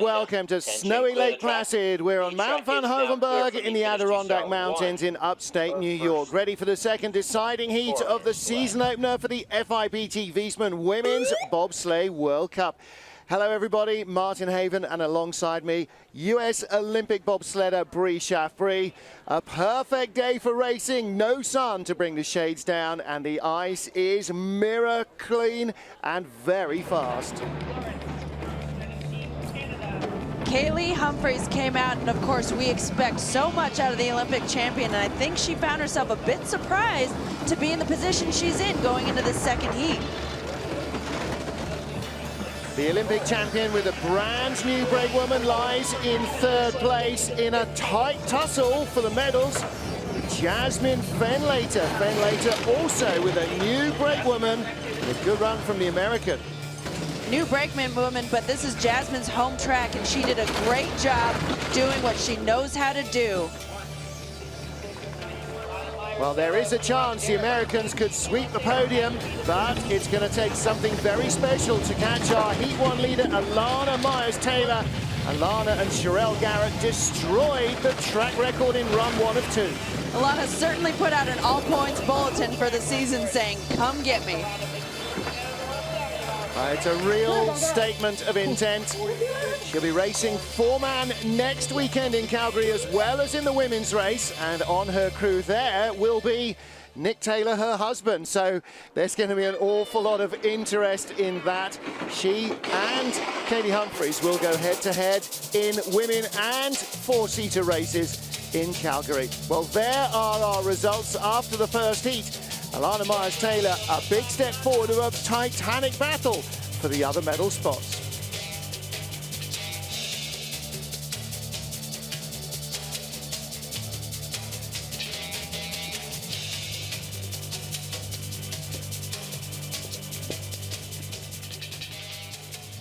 welcome to snowy Lake Placid. We're on Mount Van Hovenberg in the Adirondack Mountains in upstate New York, ready for the second deciding heat of the season opener for the FIBT Viessmann Women's Bobsleigh World Cup. Hello everybody, Martin Haven, and alongside me, US Olympic bobsledder Bree Schaff-Bree. A perfect day for racing, no sun to bring the shades down, and the ice is mirror clean and very fast. Kaylee Humphries came out, and of course we expect so much out of the Olympic champion, and I think she found herself a bit surprised to be in the position she's in going into the second heat. The Olympic champion with a brand new brakewoman lies in third place in a tight tussle for the medals. Jasmine Fenlater. Fenlater also with a new brakewoman and a good run from the American. New brakeman woman, but this is Jasmine's home track, and she did a great job doing what she knows how to do. Well, there is a chance the Americans could sweep the podium, but it's going to take something very special to catch our Heat 1 leader, Alana Myers-Taylor. Alana and Sherelle Garrett destroyed the track record in run 1 of 2. Alana certainly put out an all-points bulletin for the season saying, "Come get me." It's a real statement of intent. She'll be racing four-man next weekend in Calgary as well as in the women's race, and on her crew there will be Nick Taylor, her husband. So there's going to be an awful lot of interest in that. She and Katie Humphries will go head-to-head in women and four-seater races in Calgary. Well, there are our results after the first heat. Alana Myers-Taylor, a big step forward of a titanic battle for the other medal spots.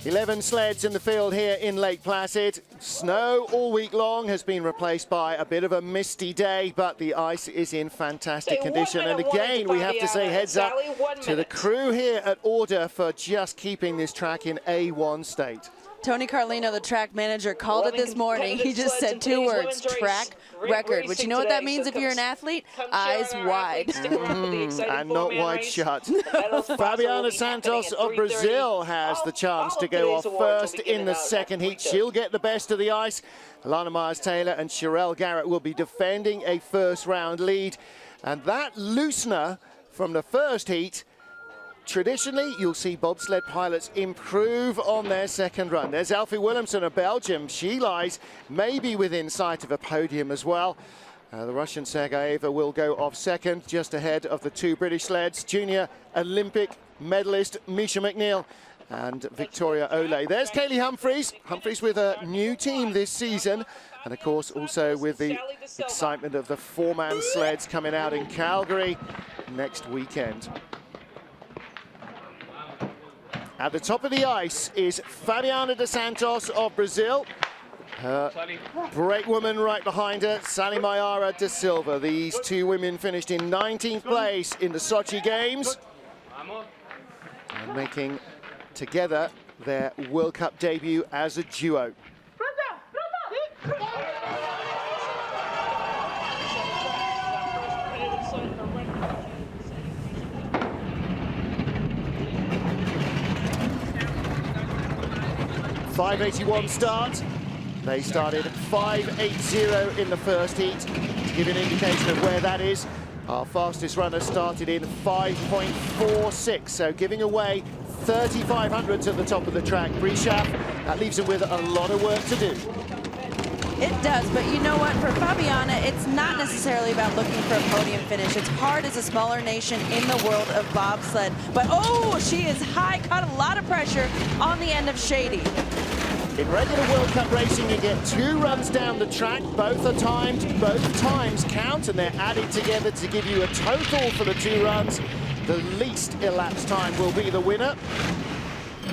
"11 sleds in the field here in Lake Placid. Snow all week long has been replaced by a bit of a misty day, but the ice is in fantastic condition. And again, we have to say heads up to the crew here at Order for just keeping this track in A1 state. Tony Carlino, the track manager, called it this morning. He just said 2 words: track record, which you know what that means if you're an athlete? Eyes wide. And not wide shut. Fabiana Santos of Brazil has the chance to go off first in the second heat. She'll get the best of the ice. Alana Myers-Taylor and Sherelle Garrett will be defending a first round lead. And that loosener from the first heat, traditionally, you'll see bobsled pilots improve on their second run. There's Alfie Willemsen of Belgium. She lies maybe within sight of a podium as well. The Russian Sergeyeva will go off second, just ahead of the 2 British sleds, junior Olympic medalist Misha McNeil and Victoria Ole. There's Kaylee Humphries. Humphries with a new team this season, and of course also with the excitement of the 4-man sleds coming out in Calgary next weekend. At the top of the ice is Fabiana dos Santos of Brazil. Her brakewoman right behind her, Sally Mayara da Silva. These 2 women finished in 19th place in the Sochi Games, and making together their World Cup debut as a duo. 5:81 start. They started 5:80 in the first heat. To give you an indication of where that is, our fastest runner started in 5.46, so giving away 3,500 hundredths at the top of the track. Bree Schaff, that leaves them with a lot of work to do. It does, but you know what? For Fabiana, it's not necessarily about looking for a podium finish. It's hard as a smaller nation in the world of bobsled. But oh, she is high, caught a lot of pressure on the end of Shady. In regular World Cup racing, you get 2 runs down the track. Both are timed, both times count, and they're added together to give you a total for the 2 runs. The least elapsed time will be the winner.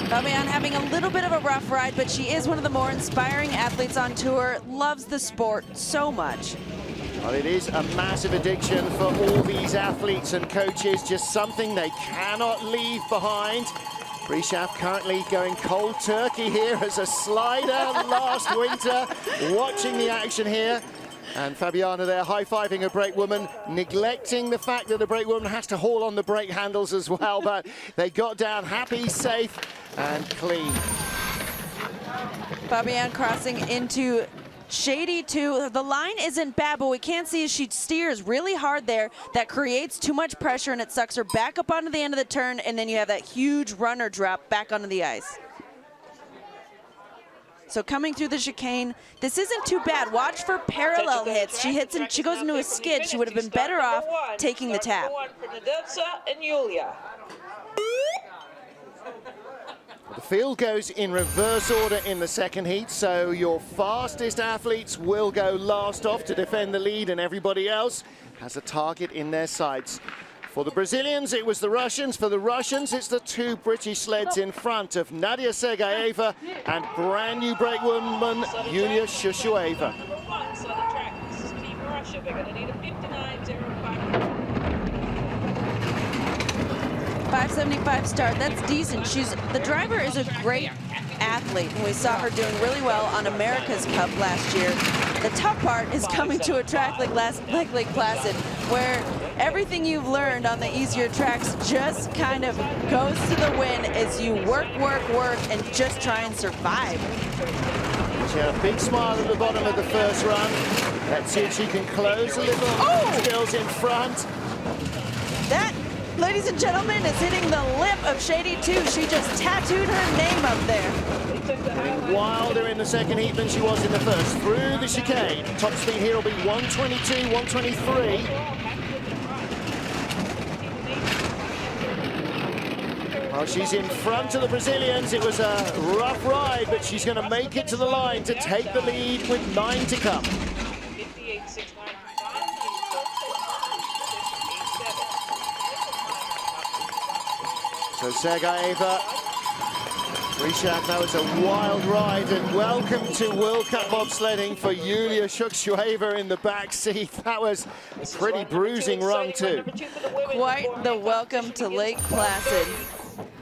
Fabiana having a little bit of a rough ride, but she is one of the more inspiring athletes on tour, loves the sport so much. Well, it is a massive addiction for all these athletes and coaches, just something they cannot leave behind. Rishav currently going cold turkey here as a slider last winter, watching the action here. And Fabiana there high-fiving a brake woman, neglecting the fact that the brake woman has to haul on the brake handles as well, but they got down happy, safe, and clean. Fabienne crossing into Shady 2. The line isn't bad, but we can't see as she steers really hard there. That creates too much pressure, and it sucks her back up onto the end of the turn, and then you have that huge runner drop back onto the ice. So coming through the chicane, this isn't too bad. Watch for parallel hits. She hits and she goes into a skid. She would have been better off taking the tap. The field goes in reverse order in the second heat, so your fastest athletes will go last off to defend the lead, and everybody else has a target in their sights. For the Brazilians, it was the Russians. For the Russians, it's the two British sleds in front of Nadia Sergeyeva and brand new brake woman, Yulia Shushueva. 575 start, that's decent. The driver is a great athlete, and we saw her doing really well on America's Cup last year. The tough part is coming to a track like Lake Placid, where everything you've learned on the easier tracks just kind of goes to the wind as you work, and just try and survive. She had a big smile at the bottom of the first run. Let's see if she can close a little. Oh! Skills in front. That, ladies and gentlemen, is hitting the lip of Shady 2. She just tattooed her name up there. Getting wilder in the second heat than she was in the first. Through the chicane. Top speed here will be 122, 123. Well, she's in front of the Brazilians. It was a rough ride, but she's going to make it to the line to take the lead with 9 to come. So Sergeyeva, Rishav, that was a wild ride, and welcome to World Cup bobsledding for Yulia Shushueva in the back seat. That was a pretty bruising run too. Quite the welcome to Lake Placid.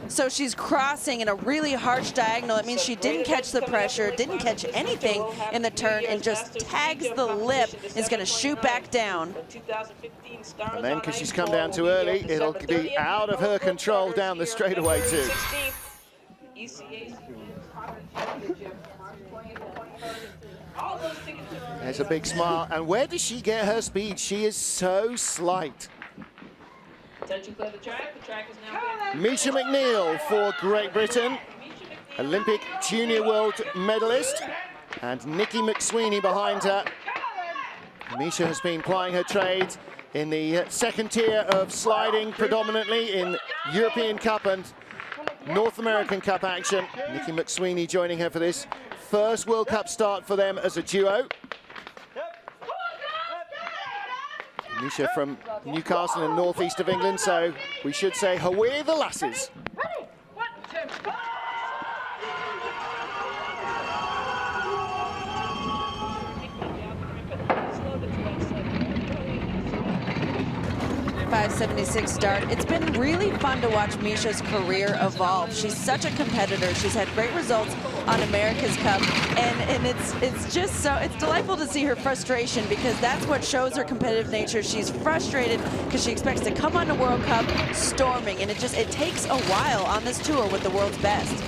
So she's crossing in a really harsh diagonal. It means she didn't catch the pressure, didn't catch anything in the turn, and just tags the lip, is going to shoot back down. And then, because she's come down too early, it'll be out of her control down the straightaway too. There's a big smile. And where does she get her speed? She is so slight. Misha McNeil for Great Britain, Olympic junior world medalist, and Nikki McSweeney behind her. Misha has been plying her trade in the second tier of sliding, predominantly in European Cup and North American Cup action. Nikki McSweeney joining her for this first World Cup start for them as a duo. Misha from Newcastle in the northeast of England, so we should say away the lasses. 576 start. It's been really fun to watch Misha's career evolve. She's such a competitor. She's had great results on America's Cup, and it's just so, it's delightful to see her frustration, because that's what shows her competitive nature. She's frustrated because she expects to come on to World Cup storming, and it takes a while on this tour with the world's best.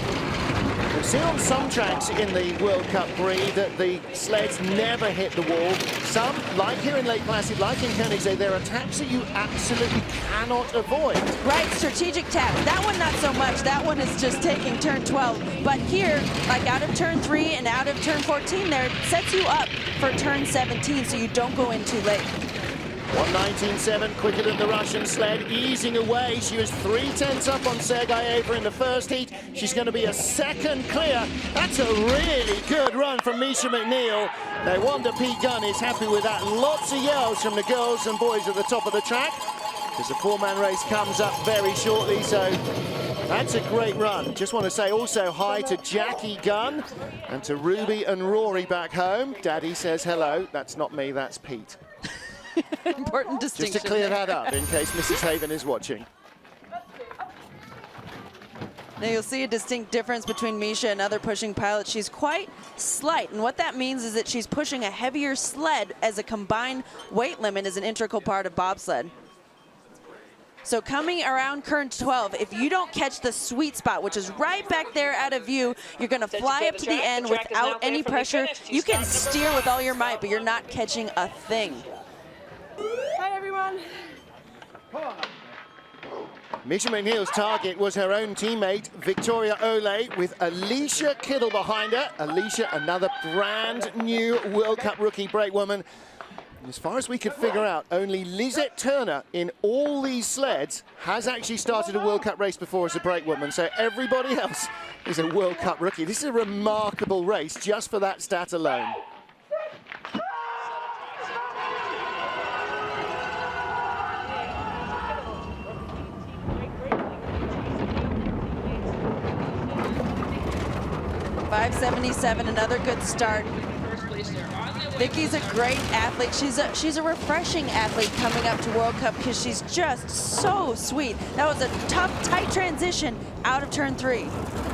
We've seen on some tracks in the World Cup breed that the sleds never hit the wall. Some, like here in Lake Placid, like in Koenigsegg, there are taps that you absolutely cannot avoid. Right, strategic tap. That one not so much. That one is just taking turn 12. But here, like out of turn 3 and out of turn 14 there, it sets you up for turn 17 so you don't go in too late. 119.7, quicker than the Russian sled, easing away. She was 3/10 up on Sergeyeva in the first heat. She's going to be a second clear. That's a really good run from Misha McNeil. No wonder Pete Gunn is happy with that. Lots of yells from the girls and boys at the top of the track, because the four-man race comes up very shortly, so that's a great run. Just want to say also hi to Jackie Gunn and to Ruby and Rory back home. Daddy says hello. That's not me, that's Pete. Important distinction. Just to clear that up in case Mrs. Haven is watching. Now you'll see a distinct difference between Misha and other pushing pilots. She's quite slight, and what that means is that she's pushing a heavier sled, as a combined weight limit is an integral part of bobsled. So coming around current 12, if you don't catch the sweet spot, which is right back there out of view, you're going to fly up to the end without any pressure. You can steer with all your might, but you're not catching a thing. Hi, everyone. Misha McNeil's target was her own teammate, Victoria Ole, with Alicia Kittle behind her. Alicia, another brand new World Cup rookie brakewoman. As far as we could figure out, only Lizette Turner in all these sleds has actually started a World Cup race before as a brakewoman. So everybody else is a World Cup rookie. This is a remarkable race just for that stat alone. .577, another good start. Vicky's a great athlete. She's a refreshing athlete coming up to World Cup because she's just so sweet. That was a tough, tight transition out of turn 3.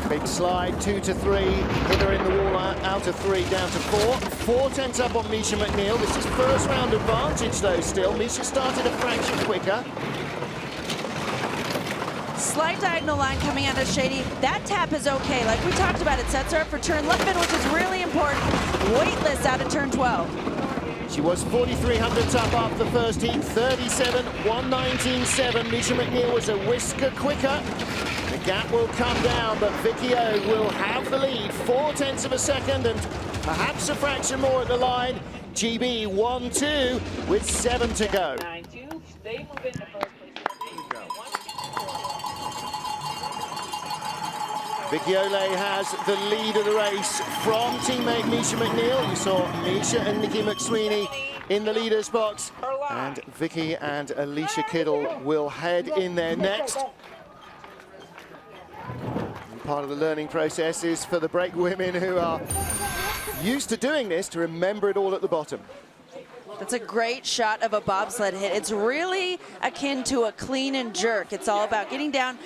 Big slide, 2 to 3. Hit her in the wall, out of 3, down to 4. 4/10 up on Misha McNeil. This is first round advantage though still. Misha started a fraction quicker. Slight diagonal line coming out of Shady. That tap is okay. Like we talked about, it sets her up for turn 11, which is really important. Weightless out of turn 12. She was 4,300 up after the first heat, 37, 119.7. Misha McNeil was a whisker quicker. The gap will come down, but Vicky O will have the lead, 0.4 of a second, and perhaps a fraction more at the line. GB 1-2 with 7 to go. 9-2. They move into first place. Vicky Ole has the lead of the race from teammate Misha McNeil. You saw Misha and Nikki McSweeney in the leader's box. And Vicky and Alicia Kittle will head in there next. And part of the learning process is for the brake women who are used to doing this to remember it all at the bottom. That's a great shot of a bobsled hit. It's really akin to a clean and jerk. It's all about getting down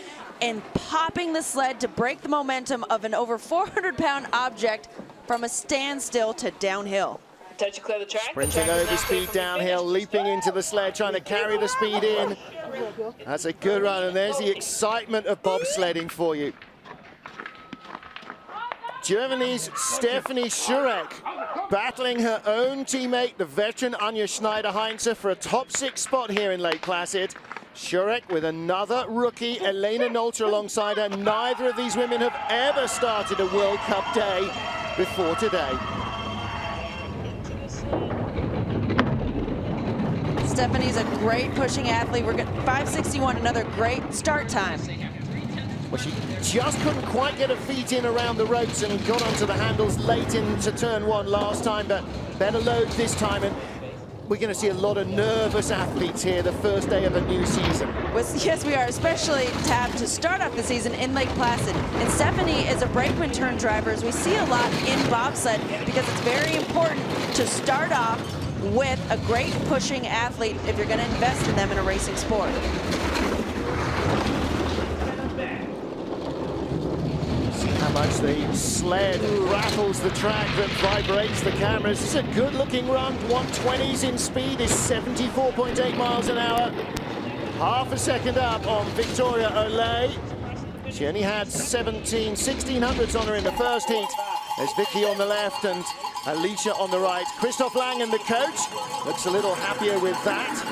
and popping the sled to break the momentum of an over 400-pound object from a standstill to downhill. Touch to clear the track. Sprinting over speed downhill, leaping into the sled, trying to carry the speed in. That's a good run, and there's the excitement of bobsledding for you. Germany's Stephanie Schurek battling her own teammate, the veteran Anja Schneider-Heinze, for a top 6 spot here in Lake Placid. Schurek with another rookie, Elena Nolter, alongside her. Neither of these women have ever started a World Cup day before today. Stephanie's a great pushing athlete. We're getting 5:61, another great start time. Well, she just couldn't quite get her feet in around the ropes and got onto the handles late into turn 1 last time, but better load this time. And we're going to see a lot of nervous athletes here the first day of a new season. Yes, we are, especially tapped to start off the season in Lake Placid. And Stephanie is a brakeman turn driver, as we see a lot in bobsled, because it's very important to start off with a great pushing athlete if you're going to invest in them in a racing sport. How much the sled rattles the track that vibrates the cameras. It's a good looking run. 120s in speed is 74.8 miles an hour. Half a second up on Victoria Ole. She only had 1600s on her in the first heat. There's Vicky on the left and Alicia on the right. Christoph Langen, the coach, looks a little happier with that.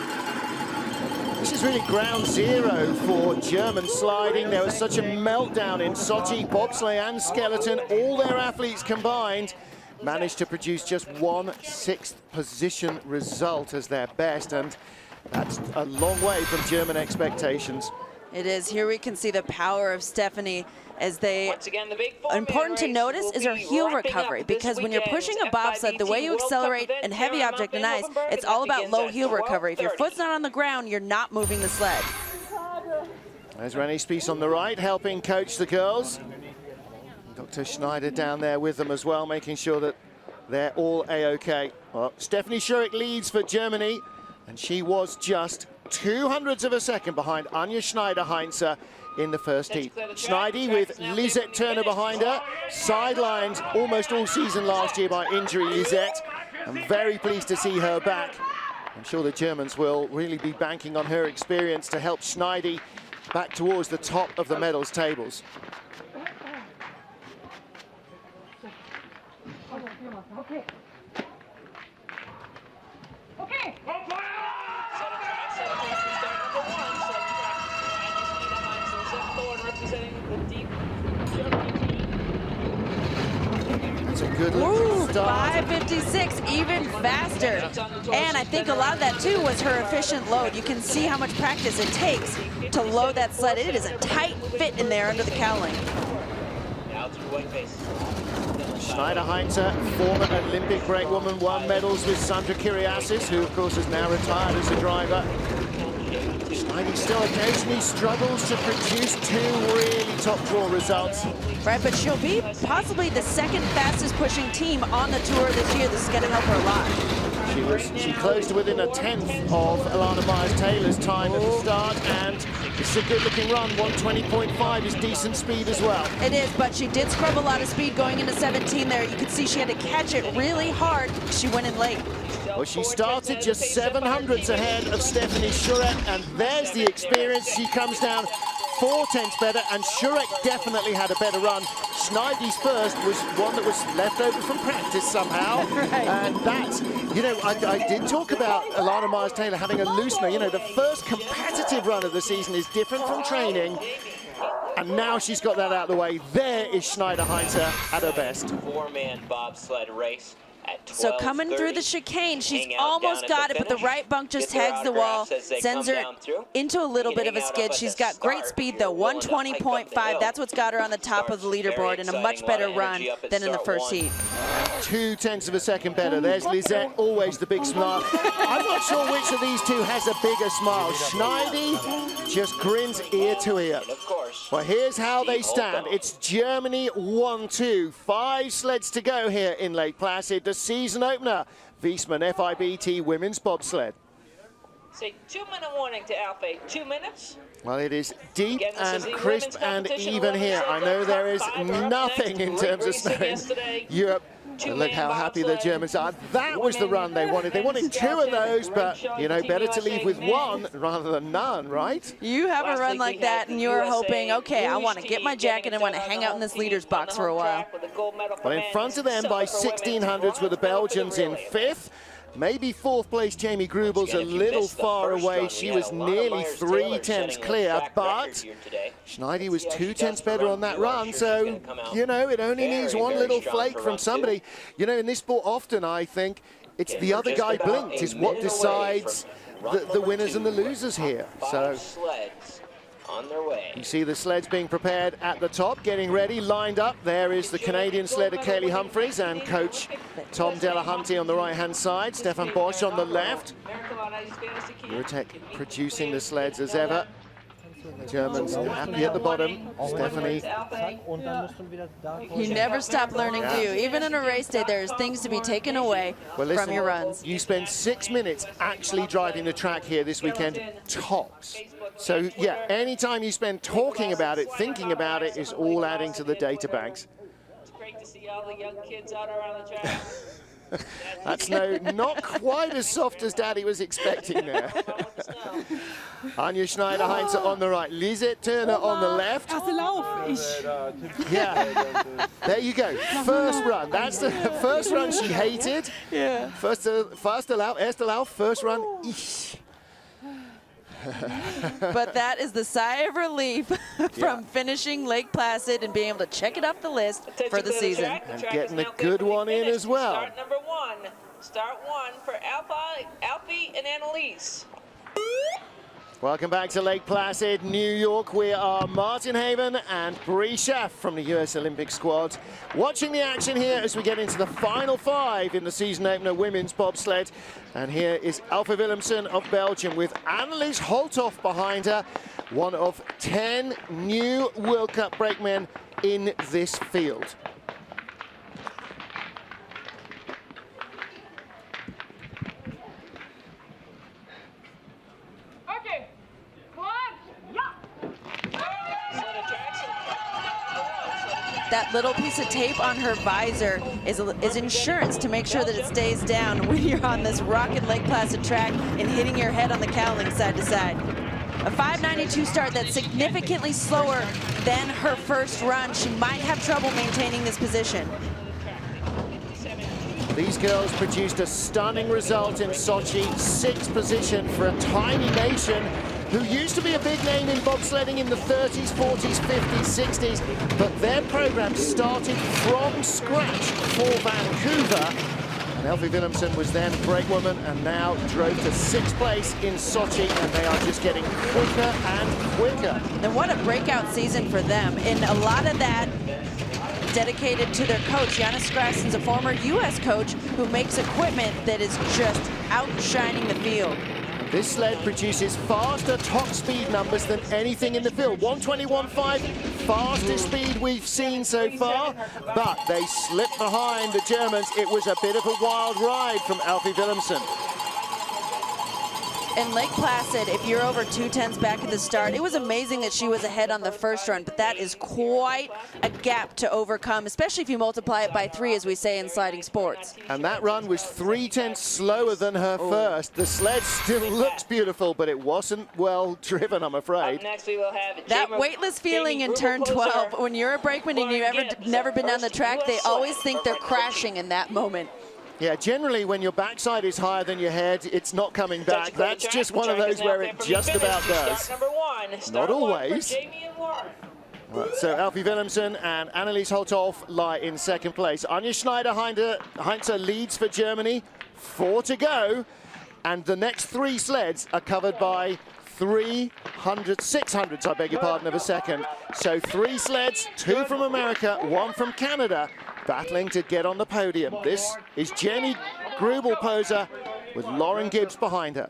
This is really ground zero for German sliding. There was such a meltdown in Sochi, bobsleigh and skeleton. All their athletes combined managed to produce just 1/6 position result as their best, and that's a long way from German expectations. It is. Here we can see the power of Stephanie as they... Once again, the big important to notice is her heel recovery, because when you're pushing a bobsled, the way you accelerate and heavy object and ice, it's all about low heel recovery. If your foot's not on the ground, you're not moving the sled. There's Rennie Spies on the right, helping coach the girls. Dr. Schneider down there with them as well, making sure that they're all A-OK. Well, Stephanie Schurek leads for Germany, and she was just 0.02 of a second behind Anja Schneider-Heinze in the first heat. Schneidi with Lisette Turner behind her, sidelined almost all season last year by injury, Lisette. I'm very pleased to see her back. I'm sure the Germans will really be banking on her experience to help Schneidi back towards the top of the medals tables. Okay. Okay. That's a good looking start. 5:56, even faster. And I think a lot of that too was her efficient load. You can see how much practice it takes to load that sled. It is a tight fit in there under the cowling. Now to the white face. Schneider-Heinze, former Olympic brakewoman, won medals with Sandra Kyriasis, who of course is now retired as a driver. Schneidi still occasionally struggles to produce two really top draw results. Right, but she'll be possibly the second fastest pushing team on the tour this year. This is going to help her a lot. She closed within a 10th of Alana Myers-Taylor's time at the start, and it's a good-looking run. 120.5 is decent speed as well. It is, but she did scrub a lot of speed going into 17 there. You could see she had to catch it really hard. She went in late. Well, she started just 700ths ahead of Stephanie Schurek, and there's the experience. She comes down 4/10 better, and Schurek definitely had a better run. Schneidi's first was one that was left over from practice somehow. Right. And that's, you know, I did talk about Alana Myers-Taylor having a loosener. You know, the first competitive run of the season is different from training. And now she's got that out of the way. There is Schneider-Heinze at her best. Four-man bobsled race. So coming through the chicane, she's almost got it, but the right bunk just tags the wall, sends her into a little bit of a skid. She's got great speed though, 120.5. That's what's got her on the top of the leaderboard and a much better run than in the first heat. 0.2 of a second better. There's Lisette, always the big smile. I'm not sure which of these two has a bigger smile. Schneidi just grins ear to ear. Well, here's how they stand. It's Germany 1-2. 5 sleds to go here in Lake Placid. The season opener, Viessmann FIBT women's bobsled. Say 2-minute warning to Alfie. 2 minutes. Well, it is deep and crisp and even here. I know there is nothing in terms of snow in Europe. But look how happy the Germans are. That was the run they wanted. They wanted 2 of those, but, you know, better to leave with 1 rather than none, right? You have a run like that, and you're hoping, okay, I want to get my jacket and I want to hang out in this leader's box for a while. Well, in front of them by 1600s were the Belgians in 5th. Maybe 4th place Jamie Grubel's a little far away. She was nearly 3/10 clear, but Schneidi was 2/10 better on that run. So, you know, it only needs one little flake from somebody. You know, in this sport often, I think, it's the other guy blinked is what decides the winners and the losers here. So on their way. You see the sleds being prepared at the top, getting ready, lined up. There is the Canadian sledder, Kaylee Humphreys, and coach Tom Delahunty on the right-hand side, Stefan Bosch on the left. Eurotech producing the sleds as ever. The Germans happy at the bottom. Stephanie. You never stop learning, do you? Even in a race day, there's things to be taken away from your runs. You spend 6 minutes actually driving the track here this weekend, tops. So, yeah, anytime you spend talking about it, thinking about it, is all adding to the data banks. It's great to see all the young kids out around the track. That's not quite as soft as Daddy was expecting there. Anja Schneider-Heinze on the right, Lisette Turner on the left. Yeah, there you go. First run. That's the first run she hated. Yeah. Erster Lauf, first run. Eesh. But that is the sigh of relief from finishing Lake Placid and being able to check it off the list for the season. And getting a good one in as well. Start number 1. Start 1 for Alfie and Annalise. Welcome back to Lake Placid, New York. We are Martin Haven and Bree Schaff from the US Olympic squad. Watching the action here as we get into the final 5 in the season opener women's bobsled. And here is Alfa Willemsen of Belgium with Annelies Holthoff behind her. One of 10 new World Cup brakemen in this field. That little piece of tape on her visor is insurance to make sure that it stays down when you're on this rockin' Lake Placid track and hitting your head on the cowling side to side. A 5.92 start that's significantly slower than her first run. She might have trouble maintaining this position. These girls produced a stunning result in Sochi, 6th position for a tiny nation who used to be a big name in bobsledding in the 30s, 40s, 50s, 60s, but their program started from scratch for Vancouver. And Elfie Willemsen was then brakewoman and now drove to 6th place in Sochi, and they are just getting quicker and quicker. And what a breakout season for them. And a lot of that dedicated to their coach. Janis Grassen's a former U.S. coach who makes equipment that is just outshining the field. This sled produces faster top speed numbers than anything in the field. 121.5, fastest speed we've seen so far, but they slipped behind the Germans. It was a bit of a wild ride from Elfie Willemsen. In Lake Placid, if you're over 2/10 back at the start, it was amazing that she was ahead on the first run, but that is quite a gap to overcome, especially if you multiply it by 3, as we say in sliding sports. And that run was 3/10 slower than her first. The sled still looks beautiful, but it wasn't well driven, I'm afraid. Up next we will have That weightless feeling in turn 12, when you're a brakeman and you've never been down the track, they always think they're crashing in that moment. Yeah, generally when your backside is higher than your head, it's not coming back. That's just one of those where it just about does. Not always. Right, so Elfie Willemsen and Annelies Holthoff lie in 2nd place. Anja Schneider-Heinze leads for Germany, 4 to go, and the next 3 sleds are covered by 600s, I beg your pardon, of a second. So 3 sleds, 2 from America, 1 from Canada, battling to get on the podium. This is Jenny Grubel-Poser with Lauren Gibbs behind her.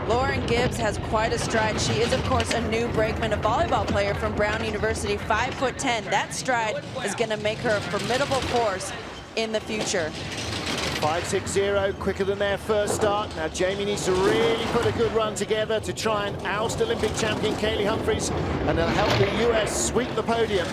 Lauren Gibbs has quite a stride. She is, of course, a new brakeman, a volleyball player from Brown University, 5'10". That stride is going to make her a formidable force in the future. 5.60, quicker than their first start. Now Jamie needs to really put a good run together to try and oust Olympic champion Kaylee Humphries, and they'll help the US sweep the podium.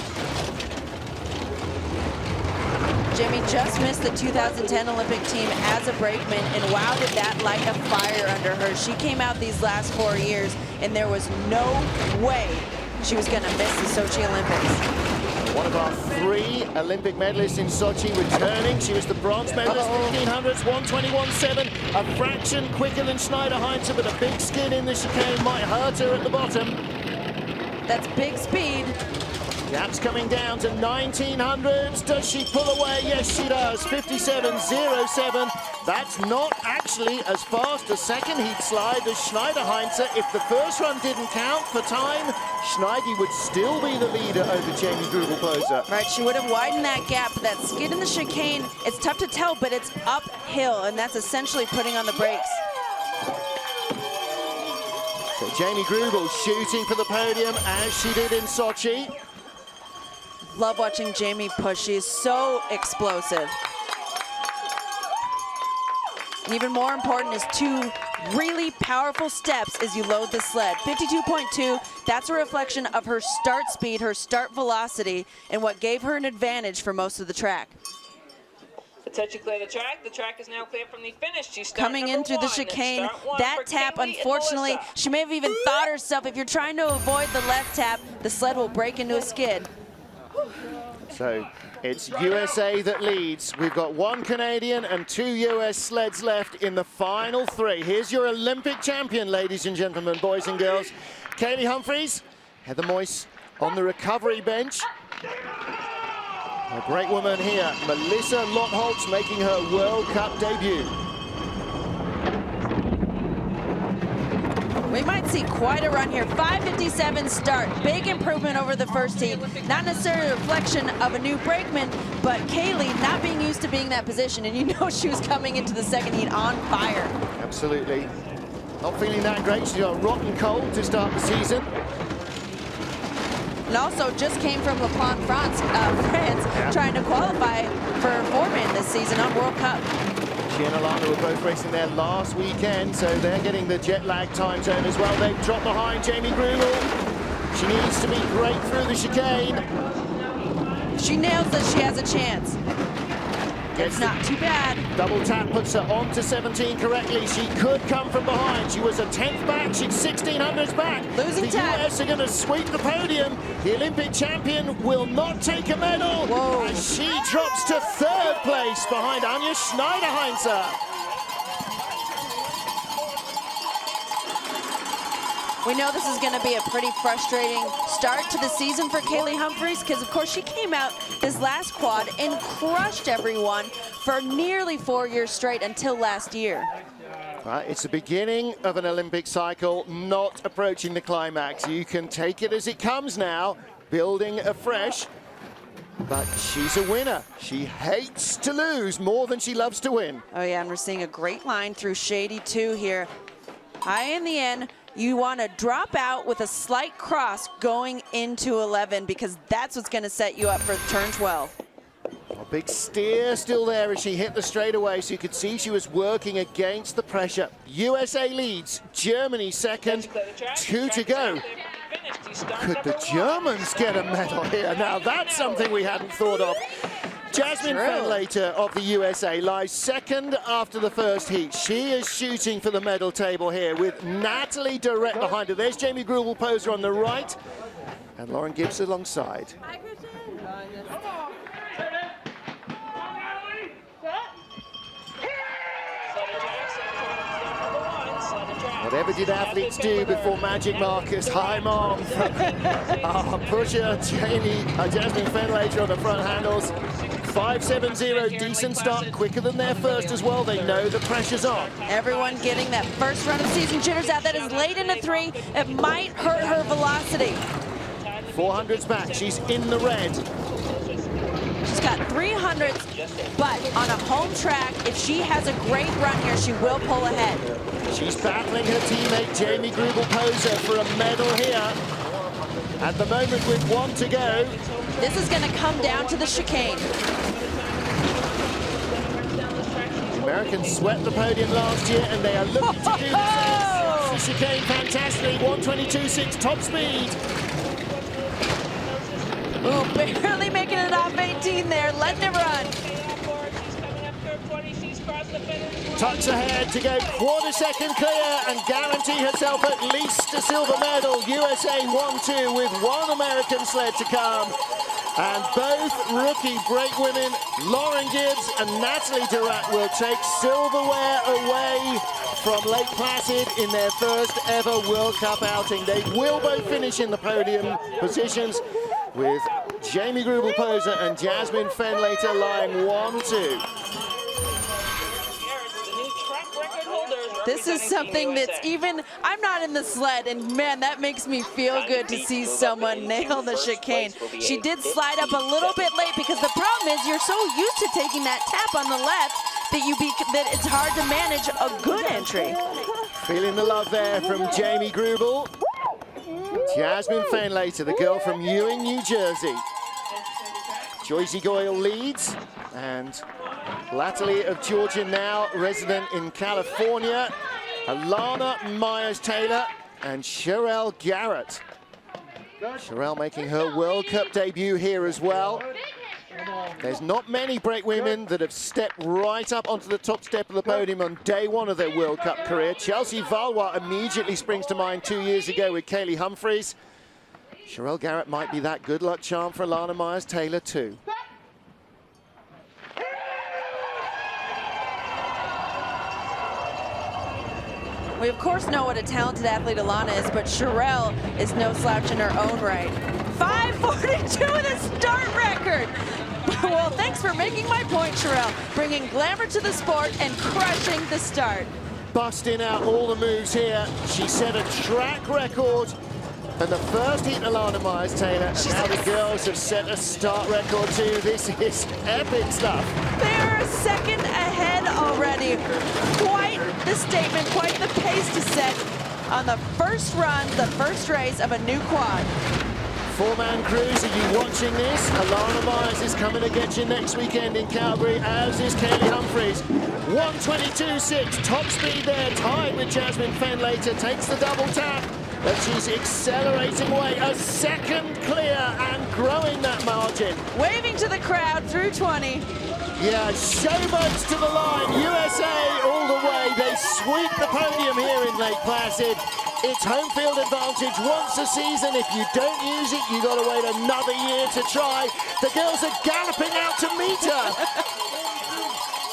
Jamie just missed the 2010 Olympic team as a brakeman, and wow, did that light a fire under her. She came out these last 4 years, and there was no way she was going to miss the Sochi Olympics. One of our 3 Olympic medalists in Sochi returning. She was the bronze medalist, 1500s, 121.7, a fraction quicker than Schneider-Heinze, but a big skid in the chicane might hurt her at the bottom. That's big speed. Gap's coming down to 1900s. Does she pull away? Yes, she does. 57.07. That's not actually as fast a second heat slide as Schneider-Heinze. If the first run didn't count for time, Schneidi would still be the leader over Jamie Grubel-Poser. Right, she would have widened that gap. That skid in the chicane, it's tough to tell, but it's uphill, and that's essentially putting on the brakes. So Jamie Grubel shooting for the podium as she did in Sochi. Love watching Jamie push. She is so explosive. And even more important is 2 really powerful steps as you load the sled. 52.2, that's a reflection of her start speed, her start velocity, and what gave her an advantage for most of the track. Attention, clear the track. The track is now clear from the finish. She's coming in through the chicane. That tap, unfortunately, she may have even thought herself, if you're trying to avoid the left tap, the sled will break into a skid. So it's USA that leads. We've got 1 Canadian and 2 US sleds left in the final 3. Here's your Olympic champion, ladies and gentlemen, boys and girls. Kaylee Humphries, Heather Moyse on the recovery bench. A great woman here, Melissa Lottholtz, making her World Cup debut. We might see quite a run here. 5:57 start. Big improvement over the first heat. Not necessarily a reflection of a new brakeman, but Kaylee not being used to being in that position. And you know she was coming into the second heat on fire. Absolutely. Not feeling that great. She's got rotten cold to start the season. And also just came from Le Plan, France, trying to qualify for 4-man this season on World Cup. She and Alana were both racing there last weekend, so they're getting the jet lag time zone as well. They've dropped behind Jamie Grubel. She needs to be great through the chicane. She nails it, she has a chance. It's not too bad. Double tap puts her on to 17 correctly. She could come from behind. She was a 10th back. She's 1600s back. Losing time. The US are going to sweep the podium. The Olympic champion will not take a medal. Whoa. As she drops to 3rd place behind Anja Schneiderheinzer. We know this is going to be a pretty frustrating start to the season for Kaylee Humphries because, of course, she came out this last quad and crushed everyone for nearly 4 years straight until last year. It's the beginning of an Olympic cycle, not approaching the climax. You can take it as it comes now, building afresh. But she's a winner. She hates to lose more than she loves to win. Oh, yeah, and we're seeing a great line through Shady 2 here. High in the end. You want to drop out with a slight cross going into 11 because that's what's going to set you up for turn 12. A big steer still there as she hit the straightaway, so you could see she was working against the pressure. USA leads, Germany second, 2 to go. Could the Germans get a medal here? Now that's something we hadn't thought of. Viessmann Fenlater of the USA lies second after the first heat. She is shooting for the medal table here with Natalie Durrett behind her. There's Jamie Grubel-Poser on the right and Lauren Gibbs alongside. Whatever did athletes do before magic markers? Hi, Mom. Pusher, Viessmann Fenlater on the front handles. 5.70, decent start, quicker than their first as well. They know the pressure's on. Everyone getting that first run of season jitters out. That is late into 3. It might hurt her velocity. 400s back, she's in the red. She's got 300s, but on a home track, if she has a great run here, she will pull ahead. She's battling her teammate Jamie Grubel-Poser for a medal here. At the moment with 1 to go. This is going to come down to the chicane. The Americans swept the podium last year and they are looking to do the same. The chicane fantastically, 122.6 top speed. Ooh, barely making it off 18 there, letting it run. Tucks ahead to go quarter-second clear and guarantee herself at least a silver medal. USA 1-2 with 1 American sled to come. And both rookie brakewomen, Lauren Gibbs and Natalie Durrett, will take silverware away from Lake Placid in their first ever World Cup outing. They will both finish in the podium positions with Jamie Grubel-Poser and Viessmann Fenlater lying 1-2. This is something that's even, I'm not in the sled, and man, that makes me feel good to see someone nail the chicane. She did slide up a little bit late because the problem is you're so used to taking that tap on the left that it's hard to manage a good entry. Feeling the love there from Jamie Grubel. Viessmann Fenlater, the girl from Ewing, New Jersey. Joyce Goyle leads, and latterly of Georgia now, resident in California, Alana Myers-Taylor and Sherelle Garrett. Sherelle making her World Cup debut here as well. There's not many brakewomen that have stepped right up onto the top step of the podium on day 1 of their World Cup career. Chelsea Valois immediately springs to mind 2 years ago with Kaylee Humphries. Sherelle Garrett might be that good luck charm for Alana Myers-Taylor too. We of course know what a talented athlete Alana is, but Sherelle is no slouch in her own right. 5:42 the start record. Well, thanks for making my point, Sherelle. Bringing glamour to the sport and crushing the start. Busting out all the moves here. She set a track record. And the first heat, Alana Myers-Taylor, and now the girls have set a start record too. This is epic stuff. They're a second ahead already. Quite the statement, quite the pace to set on the first run, the first race of a new quad. Four-man crews, are you watching this? Alana Myers is coming to get you next weekend in Calgary, as is Kaylee Humphries. 1:22.6, top speed there, tied with Viessmann. Later takes the double tap, but she's accelerating away. A second clear and growing that margin. Waving to the crowd through 20. Yeah, showboats to the line. USA all the way. They sweep the podium here in Lake Placid. It's home field advantage once a season. If you don't use it, you got to wait another year to try. The girls are galloping out to meet her.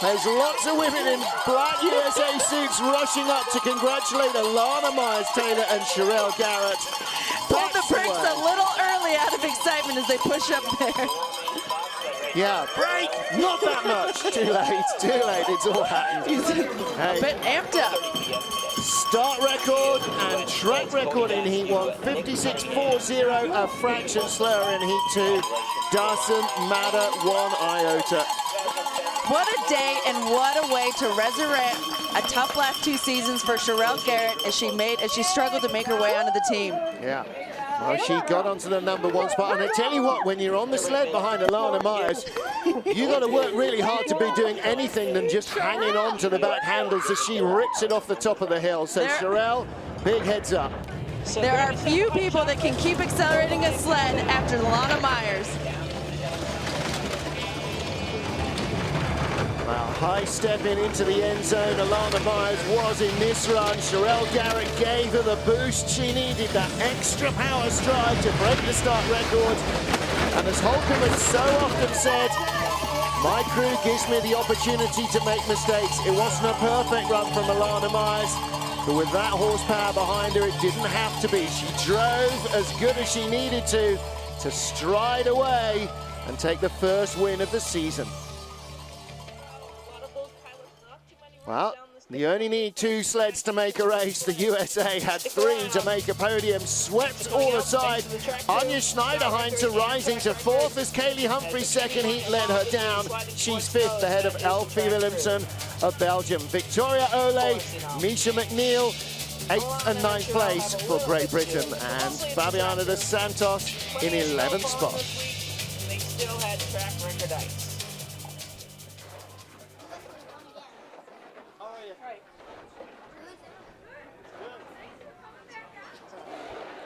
There's lots of women in black USA suits rushing up to congratulate Alana Myers-Taylor and Sherelle Garrett. Pulled the brakes a little early out of excitement as they push up there. Yeah, break! Not that much. Too late. It's all happened. A bit amped up. Start record and track record in Heat 1. 56.40, a fraction slower in Heat 2. Doesn't matter one iota. What a day and what a way to resurrect a tough last 2 seasons for Sherelle Garrett as she struggled to make her way onto the team. Yeah. Well, she got onto the #1 spot, and I tell you what, when you're on the sled behind Alana Myers, you got to work really hard to be doing anything than just hanging on to the back handles as she rips it off the top of the hill. So Sherelle, big heads up. There are few people that can keep accelerating a sled after Alana Myers. Well, high stepping into the end zone, Alana Myers was in this run. Sherelle Garrett gave her the boost she needed, that extra power stride to break the start record. And as Holcomb has so often said, my crew gives me the opportunity to make mistakes. It wasn't a perfect run from Alana Myers, but with that horsepower behind her, it didn't have to be. She drove as good as she needed to stride away and take the first win of the season. Well, you only need 2 sleds to make a race. The USA had 3 to make a podium. Swept all aside. Anja Schneiderheinze rising to 4th as Kaylee Humphries' second heat led her down. She's 5th ahead of Elfie Willemsen of Belgium. Victoria Ole, Misha McNeil, 8th and 9th place for Great Britain. And Fabiana dos Santos in 11th spot. They still had track record ice.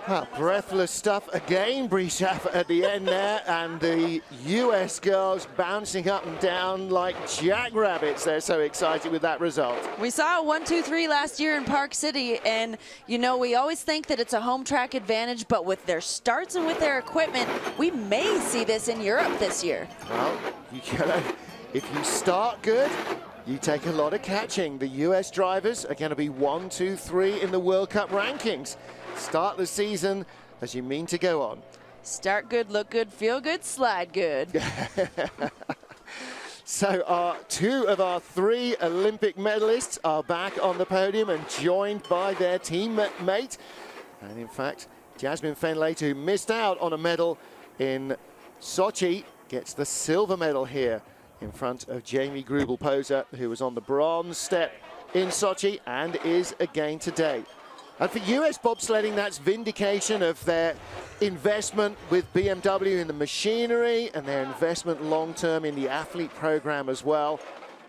Well, breathless stuff again, Bree Schaffer at the end there, and the US girls bouncing up and down like jackrabbits. They're so excited with that result. We saw a 1-2-3 last year in Park City, and you know, we always think that it's a home track advantage, but with their starts and with their equipment, we may see this in Europe this year. Well, if you start good, you take a lot of catching. The US drivers are going to be 1, 2, 3 in the World Cup rankings. Start the season as you mean to go on. Start good, look good, feel good, slide good. So 2 of our 3 Olympic medalists are back on the podium and joined by their teammate. And in fact, Viessmann, who missed out on a medal in Sochi, gets the silver medal here in front of Jamie Grubel-Poser, who was on the bronze step in Sochi and is again today. And for US bobsledding, that's vindication of their investment with BMW in the machinery and their investment long-term in the athlete program as well.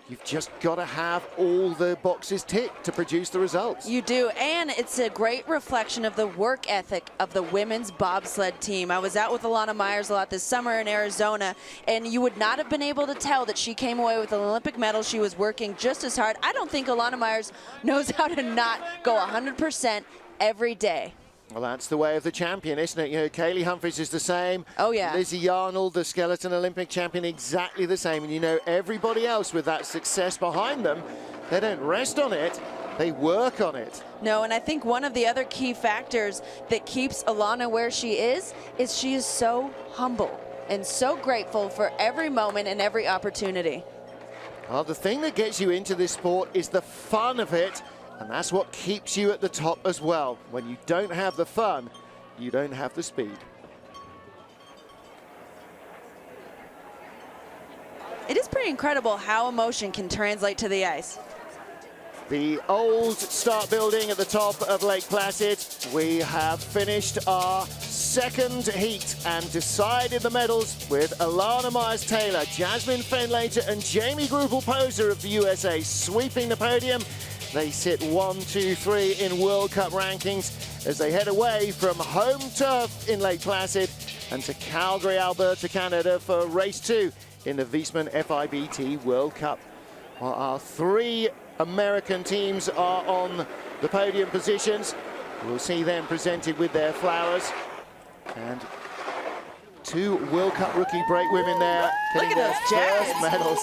You've just got to have all the boxes ticked to produce the results. You do, and it's a great reflection of the work ethic of the women's bobsled team. I was out with Alana Myers a lot this summer in Arizona, and you would not have been able to tell that she came away with an Olympic medal. She was working just as hard. I don't think Alana Myers knows how to not go 100% every day. Well, that's the way of the champion, isn't it? You know, Kaylee Humphries is the same. Oh, yeah. Lizzie Yarnold, the skeleton Olympic champion, exactly the same. And you know, everybody else with that success behind them, they don't rest on it, they work on it. No, and I think one of the other key factors that keeps Alana where she is she is so humble and so grateful for every moment and every opportunity. Well, the thing that gets you into this sport is the fun of it. And that's what keeps you at the top as well. When you don't have the fun, you don't have the speed. It is pretty incredible how emotion can translate to the ice. The old start building at the top of Lake Placid. We have finished our second heat and decided the medals with Alana Myers-Taylor, Viessmann Fenlater and Jamie Greubel-Poser of the USA sweeping the podium. They sit 1, 2, 3 in World Cup rankings as they head away from home turf in Lake Placid and to Calgary, Alberta, Canada for race 2 in the Viessmann FIBT World Cup. While our 3 American teams are on the podium positions, we'll see them presented with their flowers. And 2 World Cup rookie break women there getting their first medals.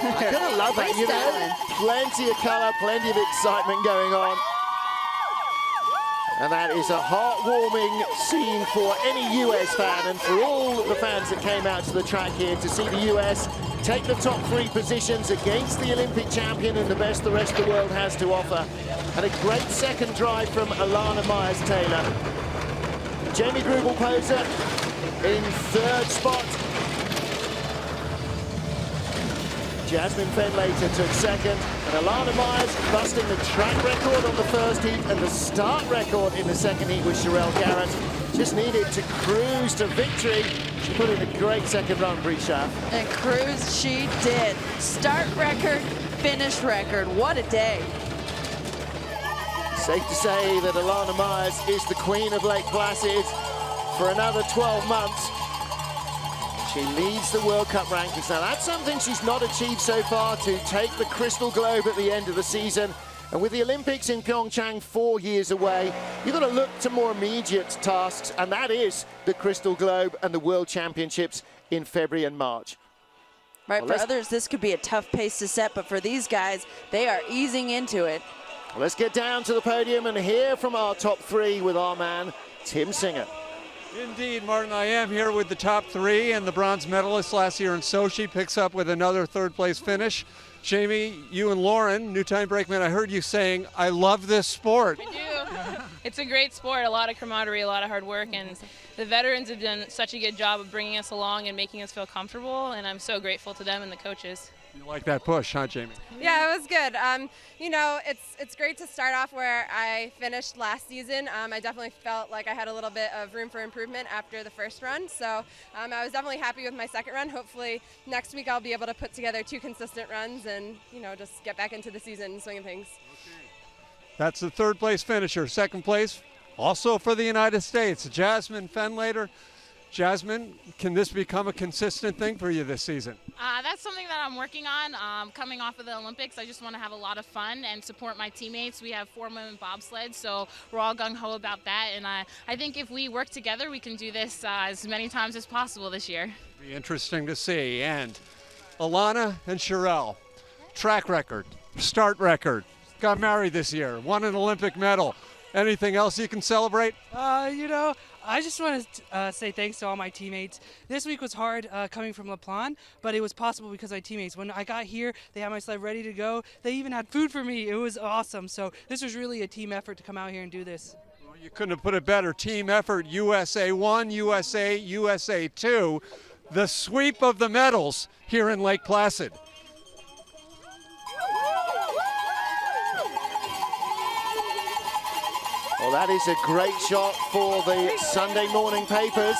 I kind of love that, you know, plenty of colour, plenty of excitement going on. And that is a heartwarming scene for any US fan and for all the fans that came out to the track here to see the US take the top 3 positions against the Olympic champion and the best the rest of the world has to offer. And a great second drive from Alana Myers-Taylor. Jamie Greubel-Poser in 3rd spot. Viessmann Fenlater took 2nd, and Alana Myers busting the track record on the 1st heat and the start record in the 2nd heat with Sherelle Garrett. Just needed to cruise to victory. She put in a great 2nd run, Brisha. And cruise she did. Start record, finish record. What a day. Safe to say that Alana Myers is the queen of Lake Placid for another 12 months. She leads the World Cup rankings. Now, that's something she's not achieved so far, to take the Crystal Globe at the end of the season. And with the Olympics in Pyeongchang 4 years away, you've got to look to more immediate tasks, and that is the Crystal Globe and the World Championships in February and March. Right, well, for others, this could be a tough pace to set, but for these guys, they are easing into it. Well, let's get down to the podium and hear from our top 3 with our man, Tim Singer. Indeed, Martin, I am here with the top 3 and the bronze medalist last year in Sochi picks up with another 3rd place finish. Jamie, you and Lauren, new time brakeman, I heard you saying, I love this sport. I do. It's a great sport, a lot of camaraderie, a lot of hard work, and the veterans have done such a good job of bringing us along and making us feel comfortable, and I'm so grateful to them and the coaches. You like that push, huh, Jamie? Yeah, it was good. You know, it's great to start off where I finished last season. I definitely felt like I had a little bit of room for improvement after the first run, so I was definitely happy with my 2nd run. Hopefully next week I'll be able to put together 2 consistent runs and, you know, just get back into the season and swinging things. Okay. That's the 3rd place finisher. 2nd place, also for the United States, Viessmann Fenlater. Viessmann, can this become a consistent thing for you this season? That's something that I'm working on. Coming off of the Olympics, I just want to have a lot of fun and support my teammates. We have 4 women bobsleds, so we're all gung-ho about that. And I think if we work together, we can do this as many times as possible this year. It'll be interesting to see. And Alana and Sherelle, track record, start record, got married this year, won an Olympic medal. Anything else you can celebrate? You know, I just want to say thanks to all my teammates. This week was hard coming from La Plagne, but it was possible because of my teammates. When I got here, they had my sled ready to go. They even had food for me. It was awesome. So this was really a team effort to come out here and do this. Well, you couldn't have put it better. Team effort, USA 1, USA 2. The sweep of the medals here in Lake Placid. Well, that is a great shot for the Sunday morning papers.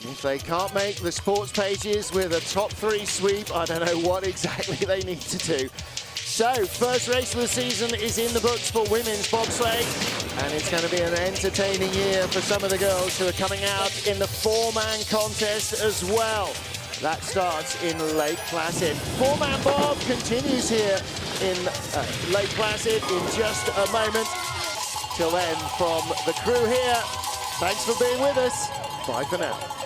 If they can't make the sports pages with a top 3 sweep, I don't know what exactly they need to do. So, first race of the season is in the books for women's bobsleigh, and it's going to be an entertaining year for some of the girls who are coming out in the 4-man contest as well. That starts in Lake Placid. 4-man bob continues here in Lake Placid in just a moment. Till then, from the crew here, thanks for being with us. Bye for now.